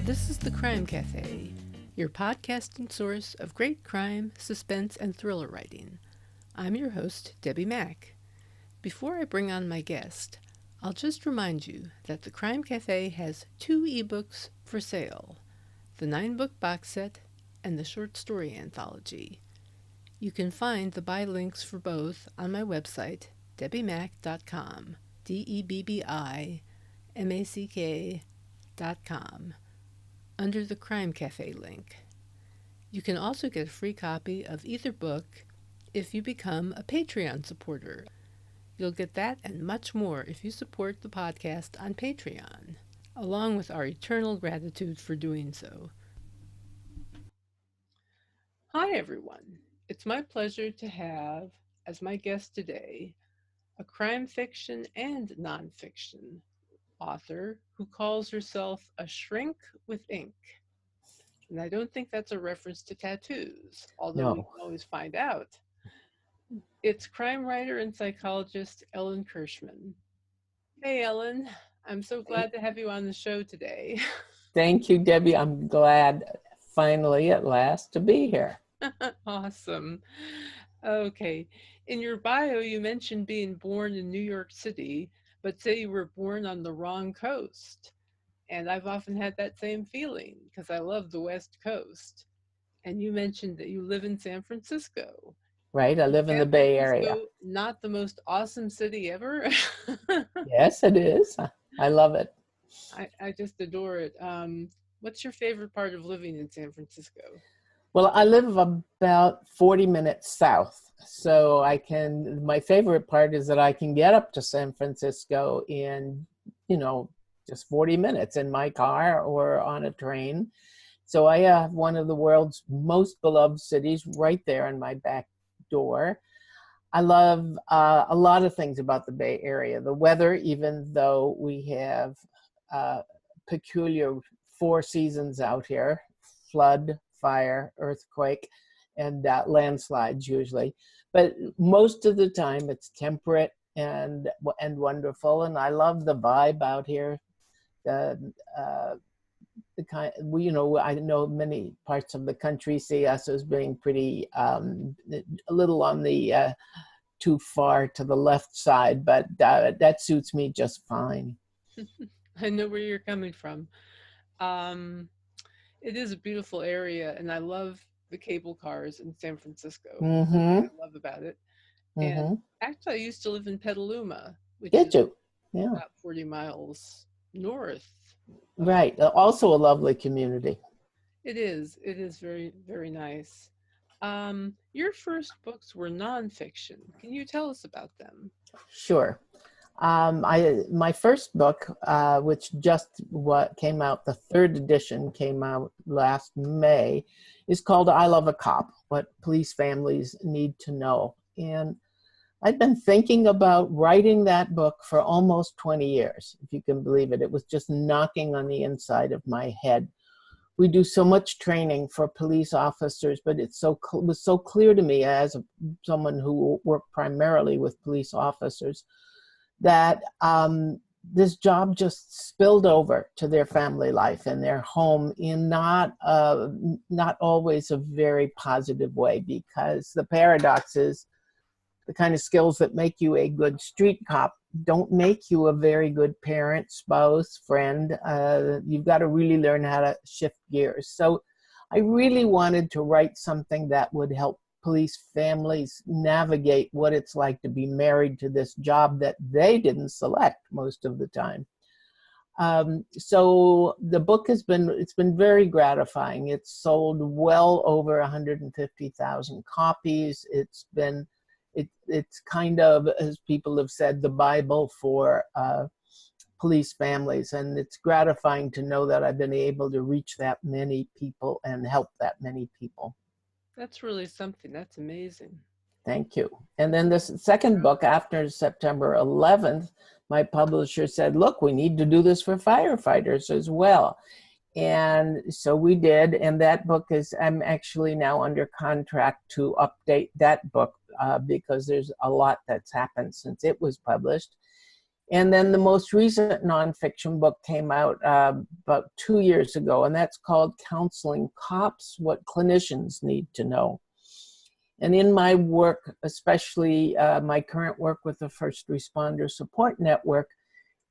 This is the Crime Cafe, your podcasting source of great crime, suspense, and thriller writing. I'm your host, Debbi Mack. Before I bring on my guest, I'll just remind you that the Crime Cafe has 2 ebooks for sale, the 9-book box set and the short story anthology. You can find the buy links for both on my website, debbimack.com, DEBBIMACK.com, under the Crime Cafe link. You can also get a free copy of either book if you become a Patreon supporter. You'll get that and much more if you support the podcast on Patreon, along with our eternal gratitude for doing so. Hi, everyone. It's my pleasure to have, as my guest today, a crime fiction and nonfiction author who calls herself a shrink with ink. And I don't think that's a reference to tattoos, although we can always find out. It's crime writer and psychologist Ellen Kirschman. Hey, Ellen. I'm so glad to have you on the show today. Thank you, Debbie. I'm glad finally at last to be here. Awesome. Okay. In your bio, you mentioned being born in New York City, but say you were born on the wrong coast. And I've often had that same feeling because I love the West Coast. And you mentioned that you live in San Francisco. Right, I live in the Bay Area. Not the most awesome city ever. Yes, it is. I love it. I just adore it. What's your favorite part of living in San Francisco? Well, I live about 40 minutes south. So my favorite part is that I can get up to San Francisco in, just 40 minutes in my car or on a train. So I have one of the world's most beloved cities right there in my back door. I love a lot of things about the Bay Area. The weather, even though we have peculiar 4 seasons out here, flood, fire, earthquake, and landslides usually. But most of the time it's temperate and wonderful. And I love the vibe out here. I know many parts of the country see us as being pretty, a little on the too far to the left side, but that suits me just fine. I know where you're coming from. It is a beautiful area, and I love the cable cars in San Francisco. Mm-hmm. That's what I love about it. Mm-hmm. And actually, I used to live in Petaluma, which is about 40 miles north. Right. Also a lovely community. It is very, very nice. Your first books were nonfiction. Can you tell us about them? Sure. My first book, which just came out, the 3rd edition came out last May, is called I Love a Cop, What Police Families Need to Know. And I'd been thinking about writing that book for almost 20 years, if you can believe it. It was just knocking on the inside of my head. We do so much training for police officers, but it was so clear to me as someone who worked primarily with police officers that this job just spilled over to their family life and their home in not always a very positive way, because the paradox is the kind of skills that make you a good street cop don't make you a very good parent, spouse, friend. You've got to really learn how to shift gears. So I really wanted to write something that would help police families navigate what it's like to be married to this job that they didn't select most of the time. So the book it's been very gratifying. It's sold well over 150,000 copies. It's kind of, as people have said, the Bible for police families. And it's gratifying to know that I've been able to reach that many people and help that many people. That's really something. That's amazing. Thank you. And then this second book, after September 11th, my publisher said, look, we need to do this for firefighters as well. And so we did. And that book I'm actually now under contract to update that book because there's a lot that's happened since it was published. And then the most recent nonfiction book came out about 2 years ago, and that's called Counseling Cops: What Clinicians Need to Know. And in my work, especially my current work with the First Responder Support Network,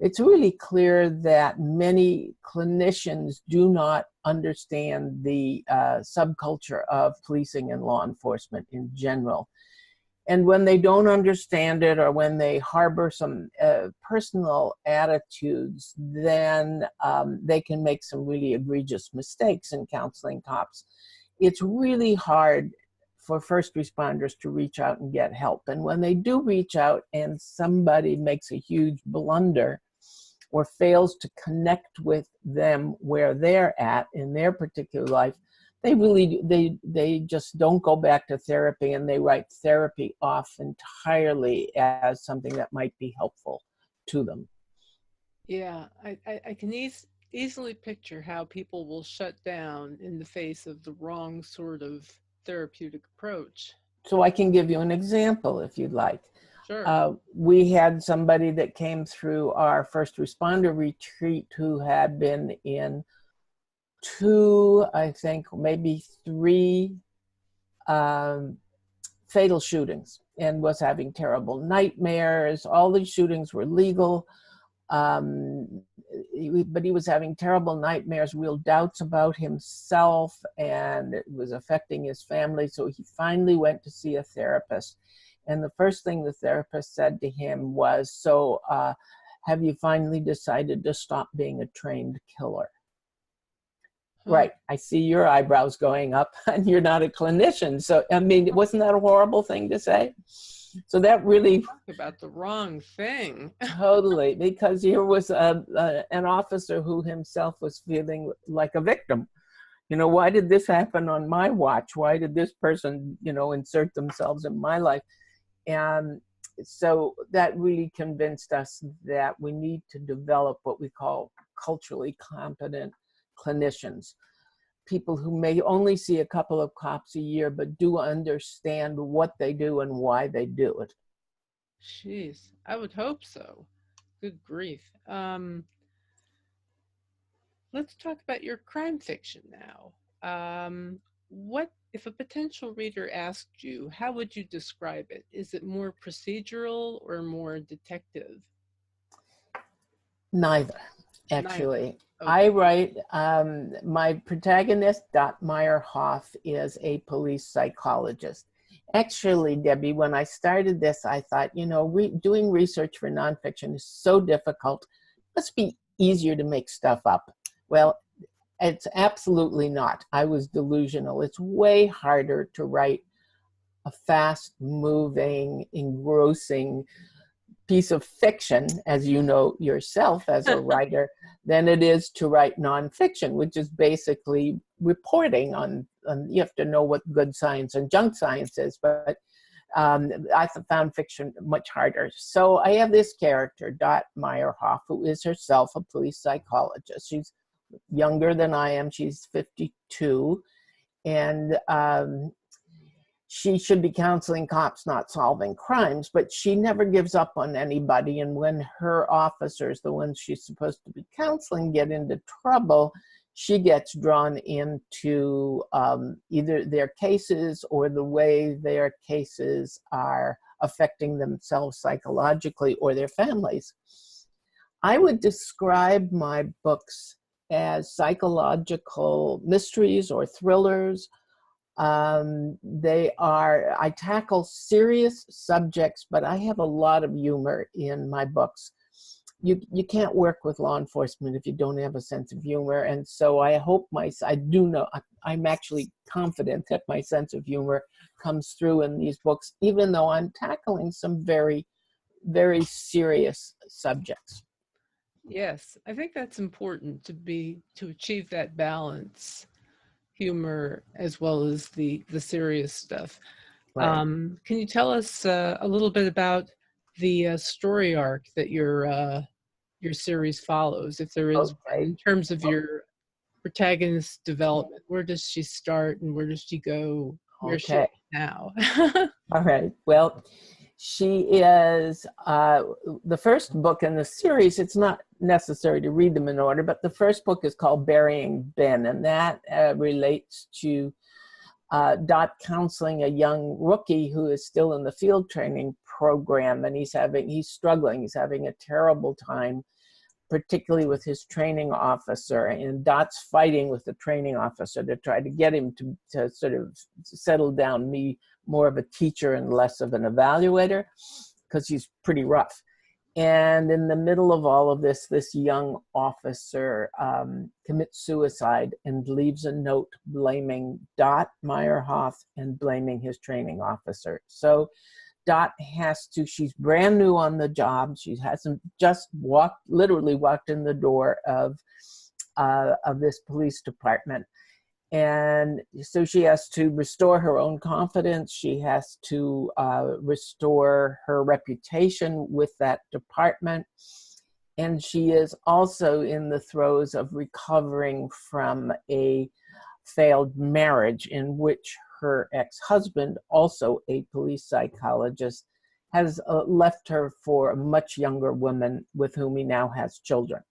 it's really clear that many clinicians do not understand the subculture of policing and law enforcement in general. And when they don't understand it, or when they harbor some personal attitudes, then they can make some really egregious mistakes in counseling cops. It's really hard for first responders to reach out and get help. And when they do reach out and somebody makes a huge blunder or fails to connect with them where they're at in their particular life, they just don't go back to therapy, and they write therapy off entirely as something that might be helpful to them. Yeah, I can easily picture how people will shut down in the face of the wrong sort of therapeutic approach. So I can give you an example if you'd like. Sure. We had somebody that came through our first responder retreat who had been in 2, I think, maybe 3 fatal shootings, and was having terrible nightmares. All these shootings were legal, but he was having terrible nightmares, real doubts about himself, and it was affecting his family. So he finally went to see a therapist. And the first thing the therapist said to him was, "So have you finally decided to stop being a trained killer?" Huh. Right. I see your eyebrows going up, and you're not a clinician. So, I mean, wasn't that a horrible thing to say? So that really... Talk about the wrong thing. Totally, because here was an officer who himself was feeling like a victim. You know, why did this happen on my watch? Why did this person, insert themselves in my life? And so that really convinced us that we need to develop what we call culturally competent clinicians, people who may only see a couple of cops a year, but do understand what they do and why they do it. Jeez, I would hope so. Good grief. Let's talk about your crime fiction now. What if a potential reader asked you, how would you describe it? Is it more procedural or more detective? Neither, Neither. actually. I Okay. write, my protagonist, Dot Meyerhoff, is a police psychologist. Actually, Debbie, when I started this, I thought, doing research for nonfiction is so difficult. It must be easier to make stuff up. Well, it's absolutely not. I was delusional. It's way harder to write a fast-moving, engrossing piece of fiction, as you know yourself as a writer, than it is to write nonfiction, which is basically reporting on you have to know what good science and junk science is, but I found fiction much harder. So I have this character, Dot Meyerhoff, who is herself a police psychologist. She's younger than I am. She's 52, and she should be counseling cops, not solving crimes, but she never gives up on anybody. And when her officers, the ones she's supposed to be counseling, get into trouble, she gets drawn into either their cases or the way their cases are affecting themselves psychologically or their families. I would describe my books as psychological mysteries or thrillers. I tackle serious subjects, but I have a lot of humor in my books. You can't work with law enforcement if you don't have a sense of humor. And so I'm actually confident that my sense of humor comes through in these books, even though I'm tackling some very, very serious subjects. Yes, I think that's important to achieve that balance, humor as well as the serious stuff. Right. Can you tell us a little bit about the story arc that your series follows, if there is one, Okay. in terms of your protagonist's development? Where does she start and where does she go? Where is she Okay. at now? All right. Well, She is the first book in the series. It's not necessary to read them in order, but the first book is called Burying Ben, and that relates to Dot counseling a young rookie who is still in the field training program, and he's struggling. He's having a terrible time, particularly with his training officer, and Dot's fighting with the training officer to try to get him to sort of settle down, be more of a teacher and less of an evaluator, because he's pretty rough. And in the middle of all of this, this young officer commits suicide and leaves a note blaming Dot Meyerhoff and blaming his training officer. So Dot has to, she's brand new on the job. She hasn't just literally walked in the door of this police department. And so she has to restore her own confidence. She has to restore her reputation with that department. And she is also in the throes of recovering from a failed marriage in which her ex-husband, also a police psychologist, has left her for a much younger woman with whom he now has children.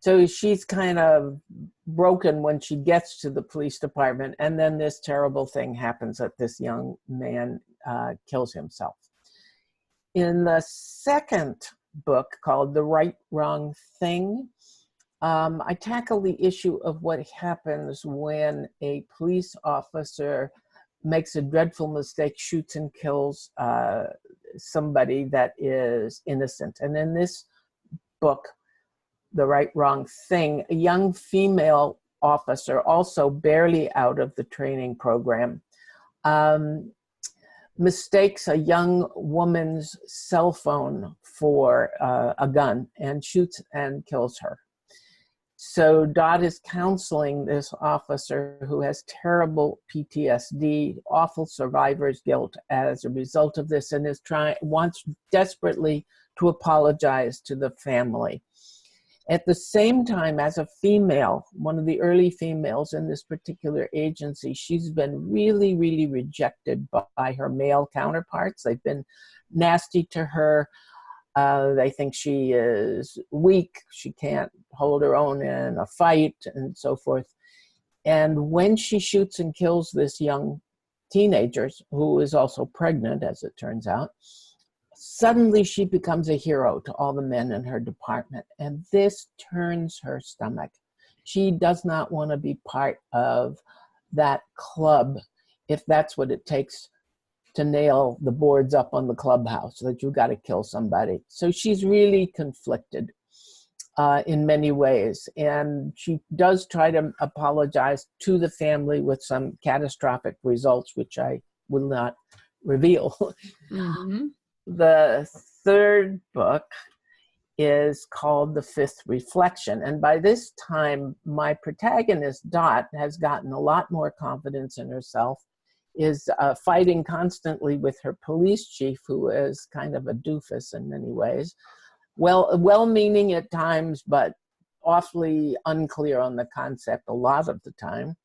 So she's kind of broken when she gets to the police department, and then this terrible thing happens that this young man kills himself. In the second book, called The Right Wrong Thing, I tackle the issue of what happens when a police officer makes a dreadful mistake, shoots and kills somebody that is innocent. And in this book, The Right Wrong Thing, a young female officer, also barely out of the training program, mistakes a young woman's cell phone for a gun and shoots and kills her. So Dot is counseling this officer who has terrible PTSD, awful survivor's guilt as a result of this, and wants desperately to apologize to the family. At the same time, as a female, one of the early females in this particular agency, she's been really, really rejected by her male counterparts. They've been nasty to her. They think she is weak. She can't hold her own in a fight and so forth. And when she shoots and kills this young teenager, who is also pregnant, as it turns out, suddenly she becomes a hero to all the men in her department. And this turns her stomach. She does not want to be part of that club if that's what it takes to nail the boards up on the clubhouse, that you got to kill somebody. So she's really conflicted in many ways. And she does try to apologize to the family with some catastrophic results, which I will not reveal. Mm-hmm. The third book is called The Fifth Reflection. And by this time, my protagonist, Dot, has gotten a lot more confidence in herself, is fighting constantly with her police chief, who is kind of a doofus in many ways. Well-meaning at times, but awfully unclear on the concept a lot of the time.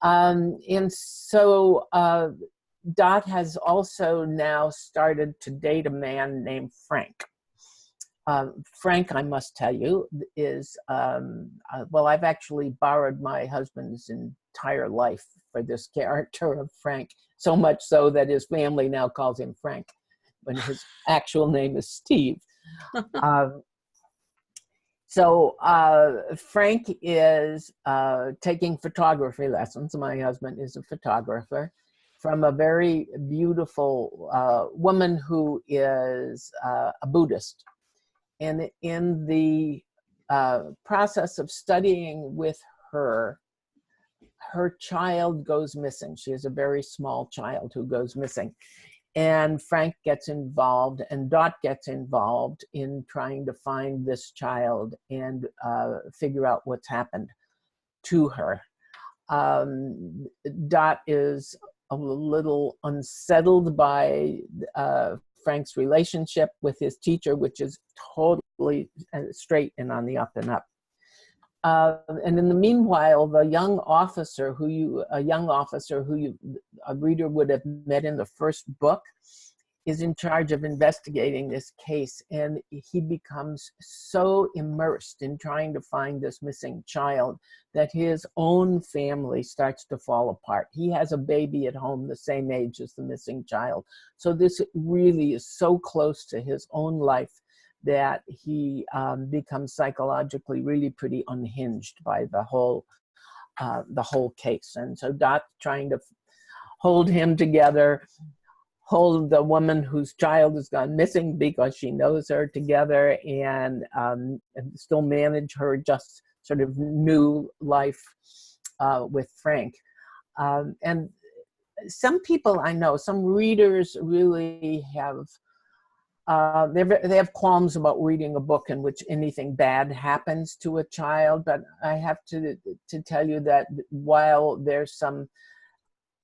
And so Dot has also now started to date a man named Frank. Frank, I must tell you, is, I've actually borrowed my husband's entire life for this character of Frank, so much so that his family now calls him Frank, when his actual name is Steve. So Frank is taking photography lessons. My husband is a photographer, from a very beautiful woman who is a Buddhist. And in the process of studying with her, her child goes missing. She has a very small child who goes missing. And Frank gets involved, and Dot gets involved in trying to find this child and figure out what's happened to her. Dot is a little unsettled by Frank's relationship with his teacher, which is totally straight and on the up and up. And in the meanwhile, the young officer a reader would have met in the first book, is in charge of investigating this case, and he becomes so immersed in trying to find this missing child that his own family starts to fall apart. He has a baby at home the same age as the missing child. So this really is so close to his own life that he becomes psychologically really pretty unhinged by the whole case. And so Dot's trying to hold him together, hold the woman whose child has gone missing because she knows her together, and still manage her just sort of new life with Frank. And some people I know, some readers really have, they have qualms about reading a book in which anything bad happens to a child, but I have to tell you that while there's some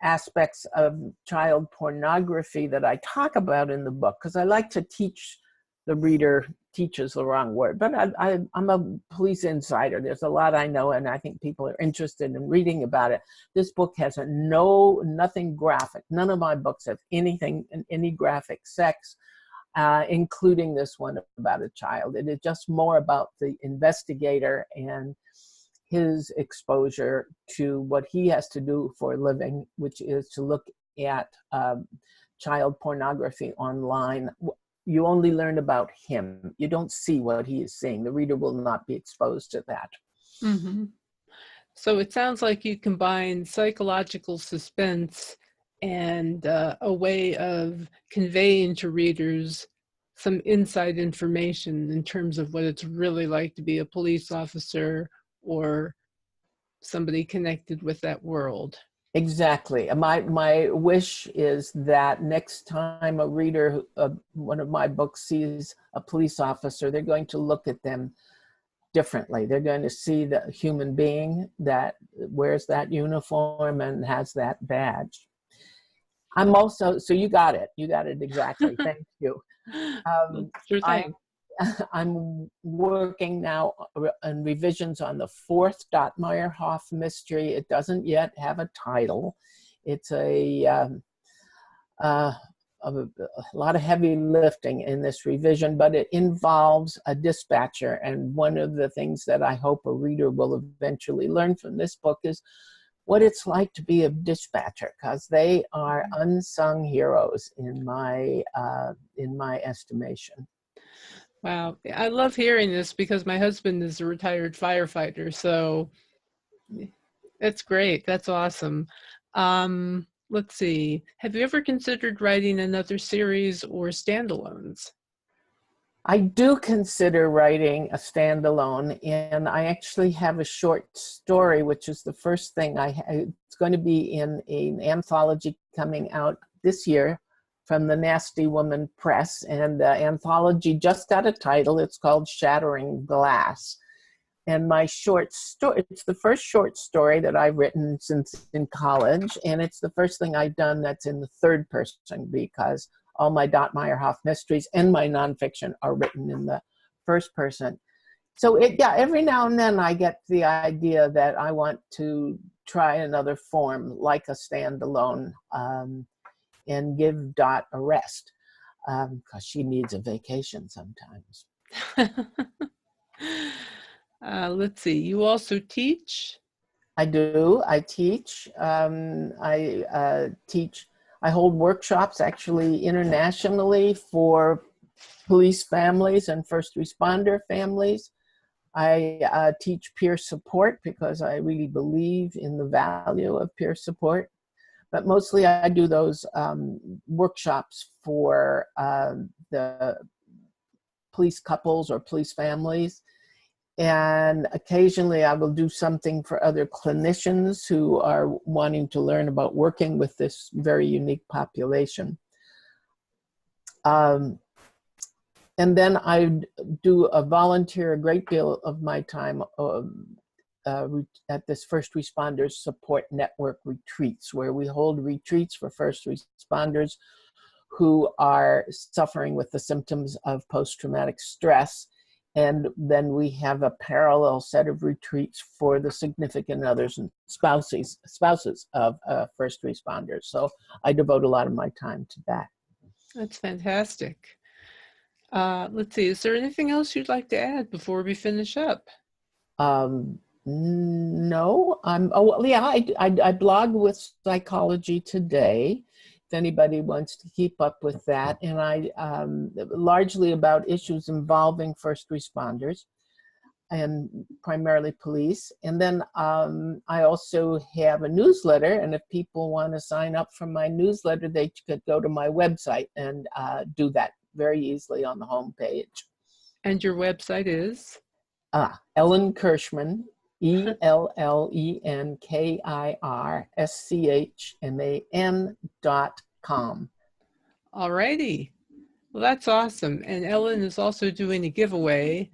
aspects of child pornography that I talk about in the book, because I like to teach the reader, teach is the wrong word, but I'm a police insider. There's a lot I know, and I think people are interested in reading about it. This book has nothing graphic. None of my books have any graphic sex, including this one about a child. It is just more about the investigator and his exposure to what he has to do for a living, which is to look at child pornography online. You only learn about him. You don't see what he is seeing. The reader will not be exposed to that. Mm-hmm. So it sounds like you combine psychological suspense and a way of conveying to readers some inside information in terms of what it's really like to be a police officer or somebody connected with that world. Exactly. My wish is that next time a reader of one of my books sees a police officer, they're going to look at them differently. They're going to see the human being that wears that uniform and has that badge. I'm also, so you got it exactly. Thank you. Sure thing. I'm working now on revisions on the fourth Dot Meyerhoff mystery. It doesn't yet have a title. It's a lot of heavy lifting in this revision, but it involves a dispatcher. And one of the things that I hope a reader will eventually learn from this book is what it's like to be a dispatcher, because they are unsung heroes in my estimation. Wow. I love hearing this because my husband is a retired firefighter. So that's great. That's awesome. Let's see. Have you ever considered writing another series or standalones? I do consider writing a standalone, and I actually have a short story, which is the first thing it's going to be in an anthology coming out this year from the Nasty Woman Press, and the anthology just got a title. It's called Shattering Glass. And my short story, it's the first short story that I've written since in college, and it's the first thing I've done that's in the third person, because all my Dot Meyerhoff mysteries and my nonfiction are written in the first person. So every now and then I get the idea that I want to try another form like a standalone, and give Dot a rest, because she needs a vacation sometimes. Let's see. You also teach? I do. I teach. I teach. I hold workshops actually internationally for police families and first responder families. I teach peer support because I really believe in the value of peer support. But mostly I do those workshops for the police couples or police families. And occasionally I will do something for other clinicians who are wanting to learn about working with this very unique population. And then I do volunteer a great deal of my time at this First Responders Support Network retreats, where we hold retreats for first responders who are suffering with the symptoms of post-traumatic stress. And then we have a parallel set of retreats for the significant others and spouses of first responders. So I devote a lot of my time to that. That's fantastic. Let's see, is there anything else you'd like to add before we finish up? No, oh, well, yeah, I blog with Psychology Today, if anybody wants to keep up with that. And I largely about issues involving first responders and primarily police. And then I also have a newsletter. And if people want to sign up for my newsletter, they could go to my website and do that very easily on the homepage. And your website is? Ellen Kirschman, ELLENKIRSCHMAN.com. All righty. Well, that's awesome. And Ellen is also doing a giveaway,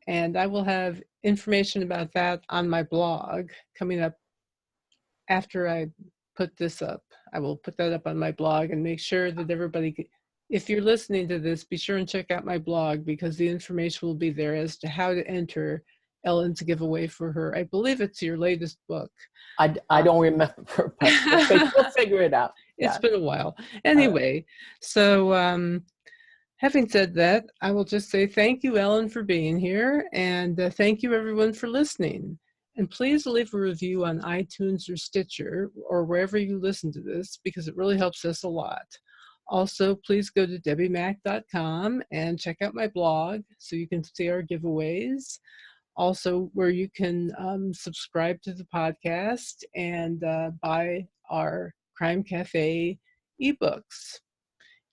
and I will have information about that on my blog coming up after I put this up. I will put that up on my blog and make sure that everybody, if you're listening to this, be sure and check out my blog because the information will be there as to how to enter Ellen's giveaway for her. I believe it's your latest book. I don't remember, but we'll figure it out. It's been a while. Anyway, so having said that, I will just say thank you, Ellen, for being here, and thank you, everyone, for listening. And please leave a review on iTunes or Stitcher or wherever you listen to this because it really helps us a lot. Also, please go to debbimack.com and check out my blog so you can see our giveaways. Also, where you can subscribe to the podcast and buy our Crime Cafe ebooks.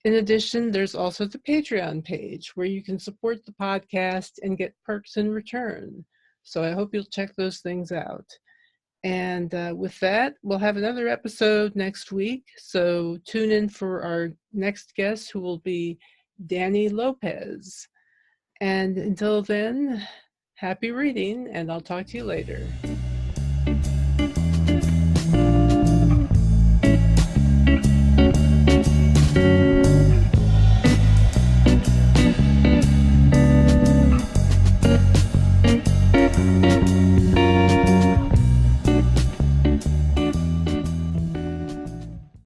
In addition, there's also the Patreon page where you can support the podcast and get perks in return. So I hope you'll check those things out. And with that, we'll have another episode next week. So tune in for our next guest, who will be Danny Lopez. And until then, happy reading, and I'll talk to you later.